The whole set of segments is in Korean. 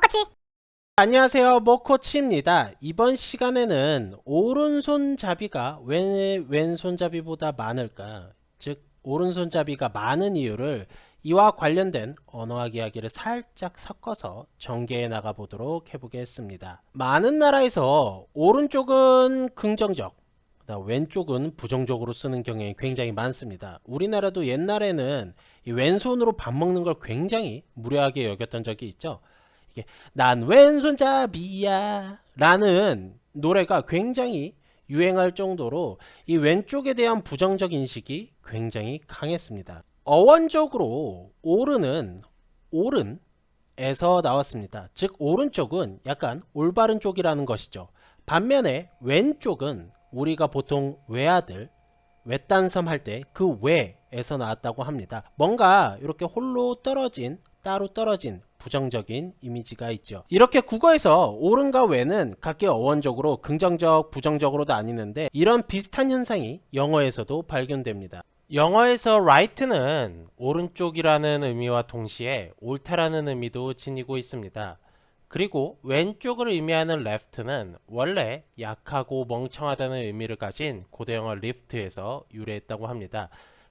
모코치. 안녕하세요, 모코치입니다. 이번 시간에는 오른손잡이가 왜 왼손잡이보다 많을까? 즉 오른손잡이가 많은 이유를 이와 관련된 언어학 이야기를 살짝 섞어서 전개해 나가 보도록 해보겠습니다. 많은 나라에서 오른쪽은 긍정적, 왼쪽은 부정적으로 쓰는 경향이 굉장히 많습니다. 우리나라도 옛날에는 이 왼손으로 밥 먹는 걸 굉장히 무례하게 여겼던 적이 있죠. 이게 난 왼손잡이야 라는 노래가 굉장히 유행할 정도로 이 왼쪽에 대한 부정적 인식이 굉장히 강했습니다. 어원적으로 오른은 오른에서 나왔습니다. 즉 오른쪽은 약간 올바른 쪽이라는 것이죠. 반면에 왼쪽은 우리가 보통 외아들 외딴섬 할 때 그 외에서 나왔다고 합니다. 뭔가 이렇게 홀로 떨어진, 따로 떨어진 부정적인 이미지가 있죠. 이렇게 국어에서 오른과 외는 각기 어원적으로 긍정적, 부정적으로 나뉘는데 이런 비슷한 현상이 영어에서도 발견됩니다. 영어에서 right는 오른쪽이라는 의미와 동시에 옳다라는 의미도 지니고 있습니다. 그리고 왼쪽을 의미하는 left는 원래 약하고 멍청하다는 의미를 가진 고대영어 lift에서 유래했다고 합니다.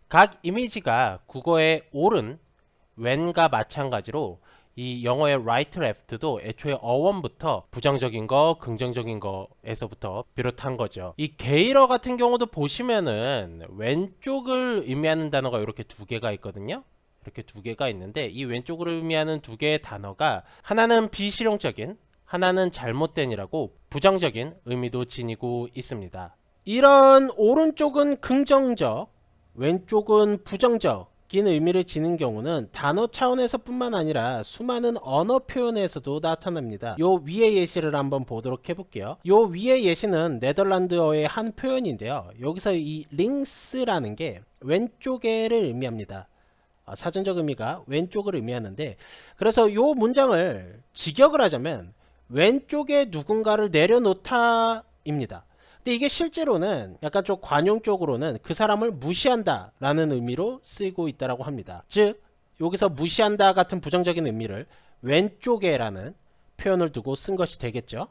각 이미지가 국어의 오른, 왼과 마찬가지로 이 영어의 right, left도 애초에 어원부터 부정적인 거, 긍정적인 거에서부터 비롯한 거죠. 이 게이러 같은 경우도 보시면은 왼쪽을 의미하는 단어가 이렇게 두 개가 있거든요. 이렇게 두 개가 있는데 이 왼쪽을 의미하는 두 개의 단어가 하나는 비실용적인, 하나는 잘못된이라고 부정적인 의미도 지니고 있습니다. 이런 오른쪽은 긍정적, 왼쪽은 부정적 긴 의미를 지닌 경우는 단어 차원에서 뿐만 아니라 수많은 언어 표현에서도 나타납니다. 요 위의 예시를 한번 보도록 해볼게요. 요 위의 예시는 네덜란드어의 한 표현인데요. 여기서 이 링스라는 게 왼쪽에를 의미합니다. 사전적 의미가 왼쪽을 의미하는데, 그래서 요 문장을 직역을 하자면 왼쪽에 누군가를 내려놓다입니다. 근데 이게 실제로는 약간 좀 관용적으로는 그 사람을 무시한다 라는 의미로 쓰이고 있다고 합니다. 즉 여기서 무시한다 같은 부정적인 의미를 왼쪽에 라는 표현을 두고 쓴 것이 되겠죠.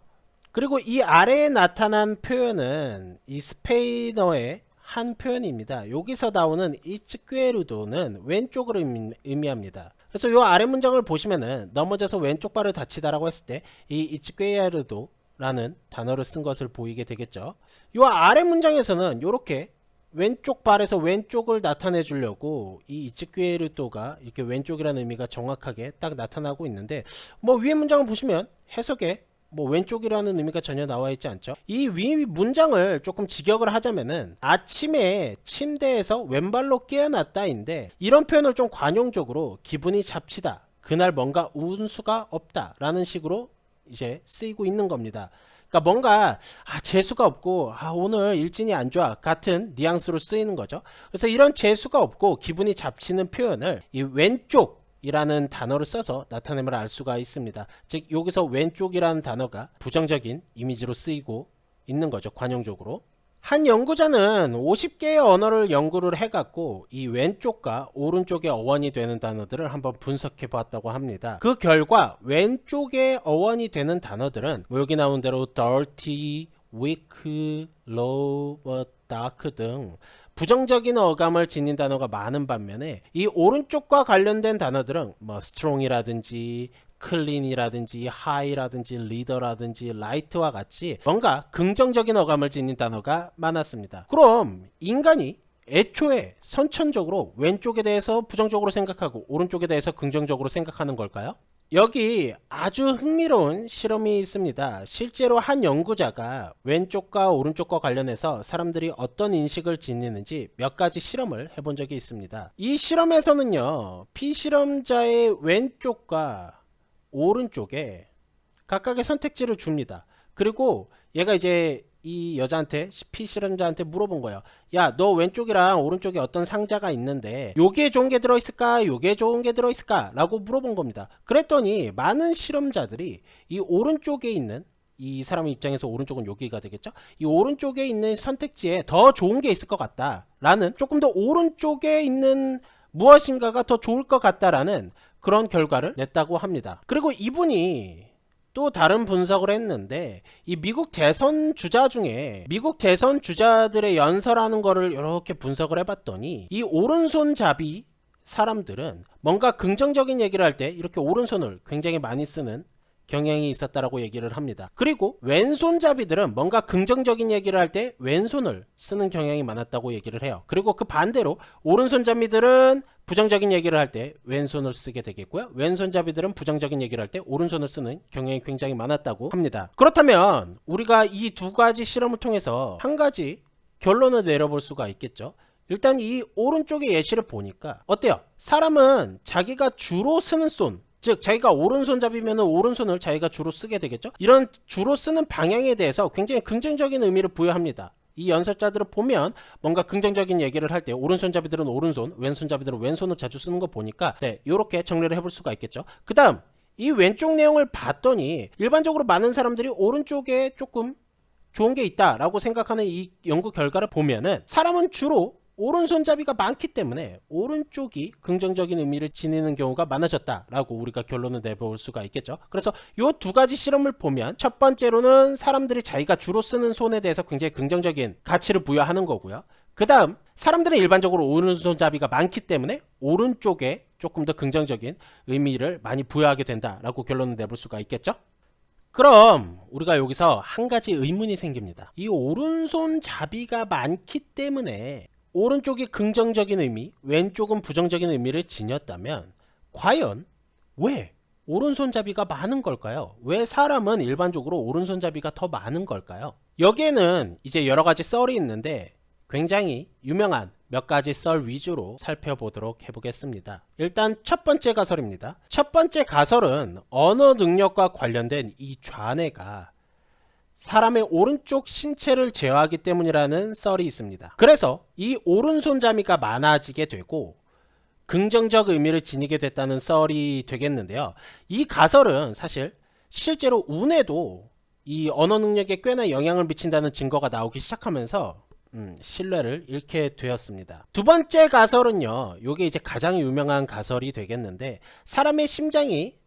그리고 이 아래에 나타난 표현은 이 스페인어의 한 표현입니다. 여기서 나오는 이츠퀘르도는 왼쪽을 의미합니다. 그래서 이 아래 문장을 보시면은 넘어져서 왼쪽 발을 다치다라고 했을 때 이 이츠퀘르도 라는 단어를 쓴 것을 보이게 되겠죠. 이 아래 문장에서는 이렇게 왼쪽 발에서 왼쪽을 나타내 주려고 이 이츠퀘르도가 이렇게 왼쪽이라는 의미가 정확하게 딱 나타나고 있는데, 뭐 위에 문장을 보시면 해석에 뭐 왼쪽이라는 의미가 전혀 나와 있지 않죠. 이 위 문장을 조금 직역을 하자면은 아침에 침대에서 왼발로 깨어났다인데, 이런 표현을 좀 관용적으로 기분이 잡치다, 그날 뭔가 운수가 없다 라는 식으로 이제 쓰이고 있는 겁니다. 그러니까 뭔가 재수가 없고 오늘 일진이 안 좋아 같은 뉘앙스로 쓰이는 거죠. 그래서 이런 재수가 없고 기분이 잡치는 표현을 이 왼쪽이라는 단어를 써서 나타내면 알 수가 있습니다. 즉 여기서 왼쪽이라는 단어가 부정적인 이미지로 쓰이고 있는 거죠. 관용적으로. 한 연구자는 50개의 언어를 연구를 해갖고 이 왼쪽과 오른쪽의 어원이 되는 단어들을 한번 분석해 보았다고 합니다. 그 결과 왼쪽의 어원이 되는 단어들은 뭐 여기 나온 대로 dirty, weak, low, dark 등 부정적인 어감을 지닌 단어가 많은 반면에 이 오른쪽과 관련된 단어들은 뭐 strong이라든지 클린이라든지 하이라든지 리더라든지 라이트와 같이 뭔가 긍정적인 어감을 지닌 단어가 많았습니다. 그럼 인간이 애초에 선천적으로 왼쪽에 대해서 부정적으로 생각하고 오른쪽에 대해서 긍정적으로 생각하는 걸까요? 여기 아주 흥미로운 실험이 있습니다. 실제로 한 연구자가 왼쪽과 오른쪽과 관련해서 사람들이 어떤 인식을 지니는지 몇 가지 실험을 해본 적이 있습니다. 이 실험에서는요, 피실험자의 왼쪽과 오른쪽에 각각의 선택지를 줍니다. 그리고 얘가 이제 이 여자한테, 피실험자한테 물어본 거예요. 야, 너 왼쪽이랑 오른쪽에 어떤 상자가 있는데 요게 좋은 게 들어있을까? 요게 좋은 게 들어있을까? 라고 물어본 겁니다. 그랬더니 많은 실험자들이 이 오른쪽에 있는, 이 사람의 입장에서 오른쪽은 여기가 되겠죠? 이 오른쪽에 있는 선택지에 더 좋은 게 있을 것 같다 라는, 조금 더 오른쪽에 있는 무엇인가가 더 좋을 것 같다라는 그런 결과를 냈다고 합니다. 그리고 이분이 또 다른 분석을 했는데 이 미국 대선 주자 중에 미국 대선 주자들의 연설하는 거를 이렇게 분석을 해봤더니 이 오른손잡이 사람들은 뭔가 긍정적인 얘기를 할 때 이렇게 오른손을 굉장히 많이 쓰는 경향이 있었다라고 얘기를 합니다. 그리고 왼손잡이들은 뭔가 긍정적인 얘기를 할 때 왼손을 쓰는 경향이 많았다고 얘기를 해요. 그리고 그 반대로 오른손잡이들은 부정적인 얘기를 할 때 왼손을 쓰게 되겠고요. 왼손잡이들은 부정적인 얘기를 할 때 오른손을 쓰는 경향이 굉장히 많았다고 합니다. 그렇다면 우리가 이 두 가지 실험을 통해서 한 가지 결론을 내려볼 수가 있겠죠. 일단 이 오른쪽의 예시를 보니까 어때요? 사람은 자기가 주로 쓰는 손, 즉 자기가 오른손잡이면 오른손을 자기가 주로 쓰게 되겠죠. 이런 주로 쓰는 방향에 대해서 굉장히 긍정적인 의미를 부여합니다. 이 연설자들을 보면 뭔가 긍정적인 얘기를 할 때 오른손잡이들은 오른손, 왼손잡이들은 왼손을 자주 쓰는 거 보니까 이렇게 정리를 해볼 수가 있겠죠. 그 다음 이 왼쪽 내용을 봤더니 일반적으로 많은 사람들이 오른쪽에 조금 좋은 게 있다라고 생각하는 이 연구 결과를 보면은 사람은 주로 오른손잡이가 많기 때문에 오른쪽이 긍정적인 의미를 지니는 경우가 많아졌다라고 우리가 결론을 내볼 수가 있겠죠. 그래서 이 두 가지 실험을 보면 첫 번째로는 사람들이 자기가 주로 쓰는 손에 대해서 굉장히 긍정적인 가치를 부여하는 거고요. 그 다음 사람들은 일반적으로 오른손잡이가 많기 때문에 오른쪽에 조금 더 긍정적인 의미를 많이 부여하게 된다라고 결론을 내볼 수가 있겠죠. 그럼 우리가 여기서 한 가지 의문이 생깁니다. 이 오른손잡이가 많기 때문에 오른쪽이 긍정적인 의미, 왼쪽은 부정적인 의미를 지녔다면 과연 왜 오른손잡이가 많은 걸까요? 왜 사람은 일반적으로 오른손잡이가 더 많은 걸까요? 여기에는 이제 여러 가지 썰이 있는데 굉장히 유명한 몇 가지 썰 위주로 살펴보도록 해보겠습니다. 일단 첫 번째 가설입니다. 첫 번째 가설은 언어 능력과 관련된 이 좌뇌가 사람의 오른쪽 신체를 제어하기 때문이라는 썰이 있습니다. 그래서 이 오른손잡이가 많아지게 되고 긍정적 의미를 지니게 됐다는 썰이 되겠는데요. 이 가설은 사실 실제로 운에도 이 언어 능력에 꽤나 영향을 미친다는 증거가 나오기 시작하면서 신뢰를 잃게 되었습니다. 두 번째 가설은요. 이게 이제 가장 유명한 가설이 되겠는데 사람의 심장이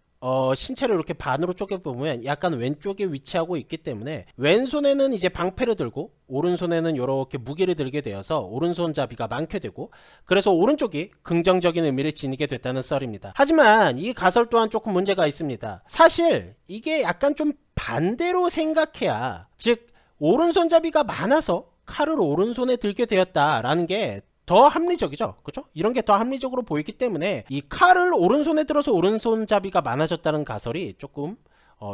신체를 이렇게 반으로 쪼개보면 약간 왼쪽에 위치하고 있기 때문에 왼손에는 이제 방패를 들고 오른손에는 이렇게 무기를 들게 되어서 오른손잡이가 많게 되고 그래서 오른쪽이 긍정적인 의미를 지니게 됐다는 썰입니다. 하지만 이 가설 또한 조금 문제가 있습니다. 사실 이게 약간 좀 반대로 생각해야, 즉 오른손잡이가 많아서 칼을 오른손에 들게 되었다라는 게 더 합리적이죠. 그렇죠? 이런 게 더 합리적으로 보이기 때문에 이 칼을 오른손에 들어서 오른손잡이가 많아졌다는 가설이 조금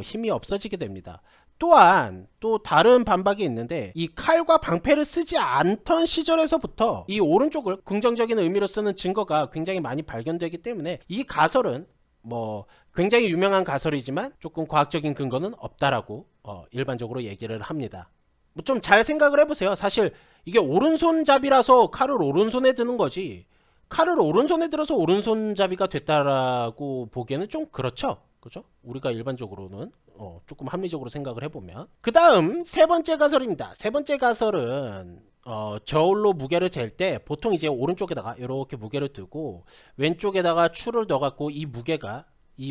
힘이 없어지게 됩니다. 또한 또 다른 반박이 있는데 이 칼과 방패를 쓰지 않던 시절에서부터 이 오른쪽을 긍정적인 의미로 쓰는 증거가 굉장히 많이 발견되기 때문에 이 가설은 굉장히 유명한 가설이지만 조금 과학적인 근거는 없다라고 일반적으로 얘기를 합니다. 좀 잘 생각을 해보세요. 사실 이게 오른손잡이라서 칼을 오른손에 드는 거지 칼을 오른손에 들어서 오른손잡이가 됐다라고 보기에는 좀 그렇죠. 그렇죠? 우리가 일반적으로는 조금 합리적으로 생각을 해보면. 그 다음 세 번째 가설입니다. 세 번째 가설은 저울로 무게를 잴 때 보통 이제 오른쪽에다가 이렇게 무게를 두고 왼쪽에다가 추를 넣어갖고 이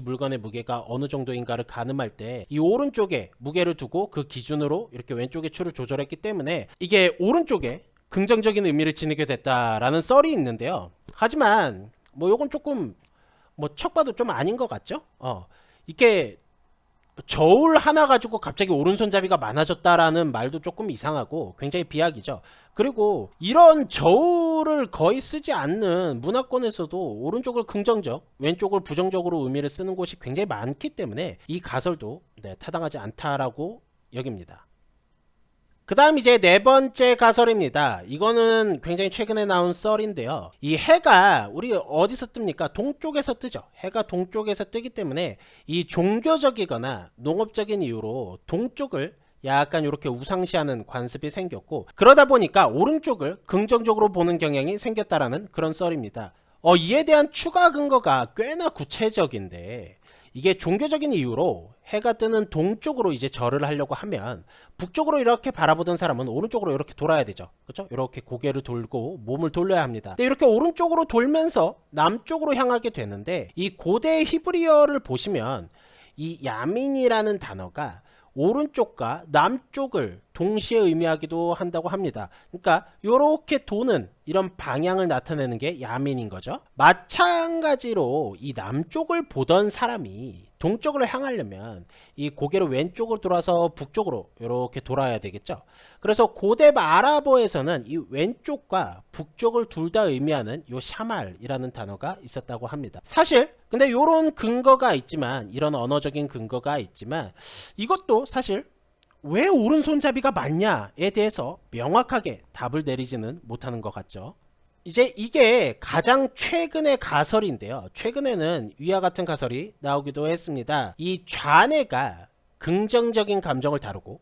물건의 무게가 어느 정도인가를 가늠할 때 이 오른쪽에 무게를 두고 그 기준으로 이렇게 왼쪽의 추를 조절했기 때문에 이게 오른쪽에 긍정적인 의미를 지니게 됐다라는 썰이 있는데요. 하지만 요건 조금 척 봐도 좀 아닌 것 같죠? 이게 저울 하나 가지고 갑자기 오른손잡이가 많아졌다라는 말도 조금 이상하고 굉장히 비약이죠. 그리고 이런 저울을 거의 쓰지 않는 문화권에서도 오른쪽을 긍정적, 왼쪽을 부정적으로 의미를 쓰는 곳이 굉장히 많기 때문에 이 가설도 타당하지 않다라고 여깁니다. 그 다음 이제 네 번째 가설입니다. 이거는 굉장히 최근에 나온 썰인데요. 이 해가 우리 어디서 뜹니까? 동쪽에서 뜨죠. 해가 동쪽에서 뜨기 때문에 이 종교적이거나 농업적인 이유로 동쪽을 약간 이렇게 우상시하는 관습이 생겼고 그러다 보니까 오른쪽을 긍정적으로 보는 경향이 생겼다라는 그런 썰입니다. 이에 대한 추가 근거가 꽤나 구체적인데 이게 종교적인 이유로 해가 뜨는 동쪽으로 이제 절을 하려고 하면 북쪽으로 이렇게 바라보던 사람은 오른쪽으로 이렇게 돌아야 되죠. 그렇죠? 이렇게 고개를 돌고 몸을 돌려야 합니다. 근데 이렇게 오른쪽으로 돌면서 남쪽으로 향하게 되는데 이 고대 히브리어를 보시면 이 야민이라는 단어가 오른쪽과 남쪽을 동시에 의미하기도 한다고 합니다. 그러니까 요렇게 도는 이런 방향을 나타내는 게 야민인 거죠. 마찬가지로 이 남쪽을 보던 사람이 동쪽으로 향하려면 이 고개를 왼쪽으로 돌아서 북쪽으로 이렇게 돌아야 되겠죠. 그래서 고대 아랍어에서는 이 왼쪽과 북쪽을 둘 다 의미하는 요 샤말이라는 단어가 있었다고 합니다. 사실 근데 요런 근거가 있지만, 이런 언어적인 근거가 있지만, 이것도 사실 왜 오른손잡이가 맞냐에 대해서 명확하게 답을 내리지는 못하는 것 같죠. 이제 이게 가장 최근의 가설인데요. 최근에는 위와 같은 가설이 나오기도 했습니다. 이 좌뇌가 긍정적인 감정을 다루고,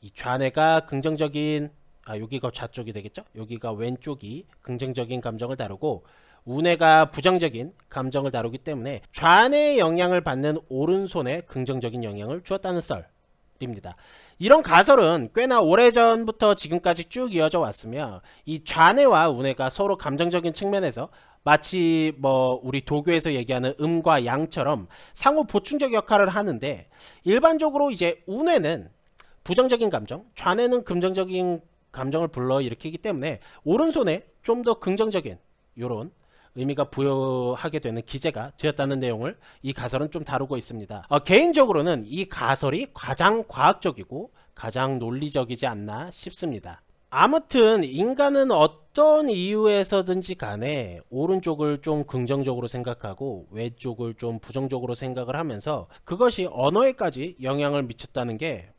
이 좌뇌가 긍정적인, 여기가 좌쪽이 되겠죠? 여기가 왼쪽이 긍정적인 감정을 다루고, 우뇌가 부정적인 감정을 다루기 때문에 좌뇌의 영향을 받는 오른손에 긍정적인 영향을 주었다는 썰입니다. 이런 가설은 꽤나 오래전부터 지금까지 쭉 이어져 왔으며, 이 좌뇌와 우뇌가 서로 감정적인 측면에서 마치 우리 도교에서 얘기하는 음과 양처럼 상호 보충적 역할을 하는데, 일반적으로 이제 우뇌는 부정적인 감정, 좌뇌는 긍정적인 감정을 불러일으키기 때문에 오른손에 좀 더 긍정적인 요런 의미가 부여하게 되는 기제가 되었다는 내용을 이 가설은 좀 다루고 있습니다. 개인적으로는 이 가설이 가장 과학적이고 가장 논리적이지 않나 싶습니다. 아무튼 인간은 어떤 이유에서든지 간에 오른쪽을 좀 긍정적으로 생각하고 왼쪽을 좀 부정적으로 생각을 하면서 그것이 언어에까지 영향을 미쳤다는 게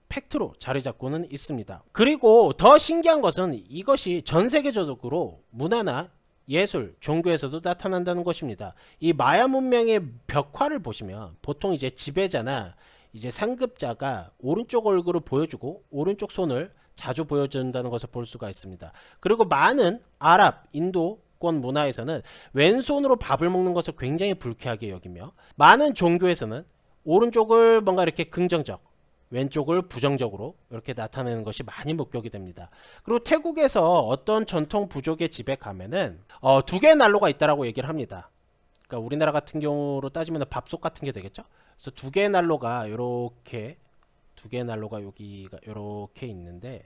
팩트로 자리 잡고는 있습니다. 그리고 더 신기한 것은 이것이 전 세계적으로 문화나 예술, 종교에서도 나타난다는 것입니다. 이 마야 문명의 벽화를 보시면 보통 이제 지배자나 이제 상급자가 오른쪽 얼굴을 보여주고 오른쪽 손을 자주 보여준다는 것을 볼 수가 있습니다. 그리고 많은 아랍, 인도권 문화에서는 왼손으로 밥을 먹는 것을 굉장히 불쾌하게 여기며, 많은 종교에서는 오른쪽을 뭔가 이렇게 긍정적, 왼쪽을 부정적으로 이렇게 나타내는 것이 많이 목격이 됩니다. 그리고 태국에서 어떤 전통 부족의 집에 가면은 두 개의 난로가 있다라고 얘기를 합니다. 그러니까 우리나라 같은 경우로 따지면 밥솥 같은 게 되겠죠. 그래서 두 개의 난로가 여기가 이렇게 있는데,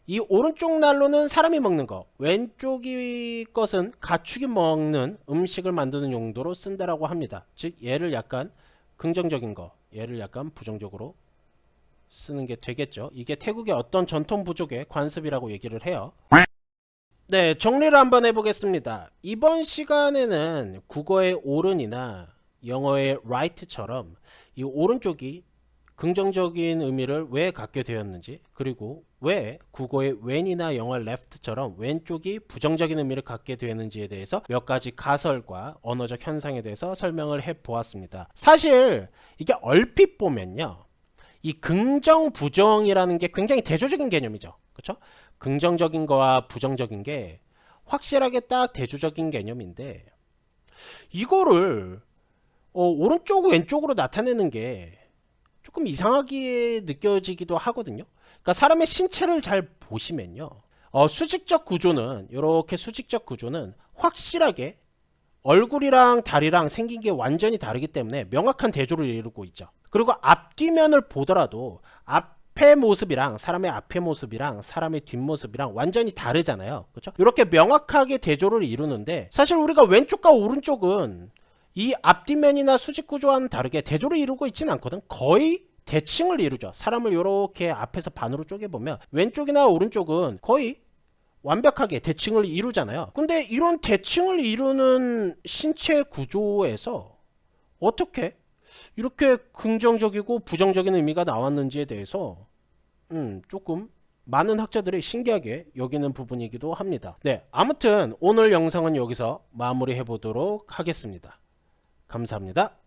이 오른쪽 난로는 사람이 먹는 거, 왼쪽이 것은 가축이 먹는 음식을 만드는 용도로 쓴다라고 합니다. 즉 얘를 약간 긍정적인 거, 얘를 약간 부정적으로 쓰는 게 되겠죠. 이게 태국의 어떤 전통 부족의 관습이라고 얘기를 해요. 네, 정리를 한번 해보겠습니다. 이번 시간에는 국어의 옳은이나 영어의 right처럼 이 오른쪽이 긍정적인 의미를 왜 갖게 되었는지, 그리고 왜 국어의 when이나 영어의 left처럼 왼쪽이 부정적인 의미를 갖게 되는지에 대해서 몇 가지 가설과 언어적 현상에 대해서 설명을 해 보았습니다. 사실 이게 얼핏 보면요, 이 긍정 부정이라는 게 굉장히 대조적인 개념이죠. 그렇죠? 긍정적인 거와 부정적인 게 확실하게 딱 대조적인 개념인데, 이거를 오른쪽 왼쪽으로 나타내는 게 조금 이상하게 느껴지기도 하거든요. 그러니까 사람의 신체를 잘 보시면요, 수직적 구조는, 이렇게 수직적 구조는 확실하게 얼굴이랑 다리랑 생긴 게 완전히 다르기 때문에 명확한 대조를 이루고 있죠. 그리고 앞뒤면을 보더라도 앞의 모습이랑, 사람의 앞의 모습이랑 사람의 뒷모습이랑 완전히 다르잖아요. 그렇죠? 이렇게 명확하게 대조를 이루는데, 사실 우리가 왼쪽과 오른쪽은 이 앞뒷면이나 수직 구조와는 다르게 대조를 이루고 있지는 않거든. 거의 대칭을 이루죠. 사람을 이렇게 앞에서 반으로 쪼개보면 왼쪽이나 오른쪽은 거의 완벽하게 대칭을 이루잖아요. 근데 이런 대칭을 이루는 신체 구조에서 어떻게 이렇게 긍정적이고 부정적인 의미가 나왔는지에 대해서 조금 많은 학자들이 신기하게 여기는 부분이기도 합니다. 네, 아무튼 오늘 영상은 여기서 마무리해 보도록 하겠습니다. 감사합니다.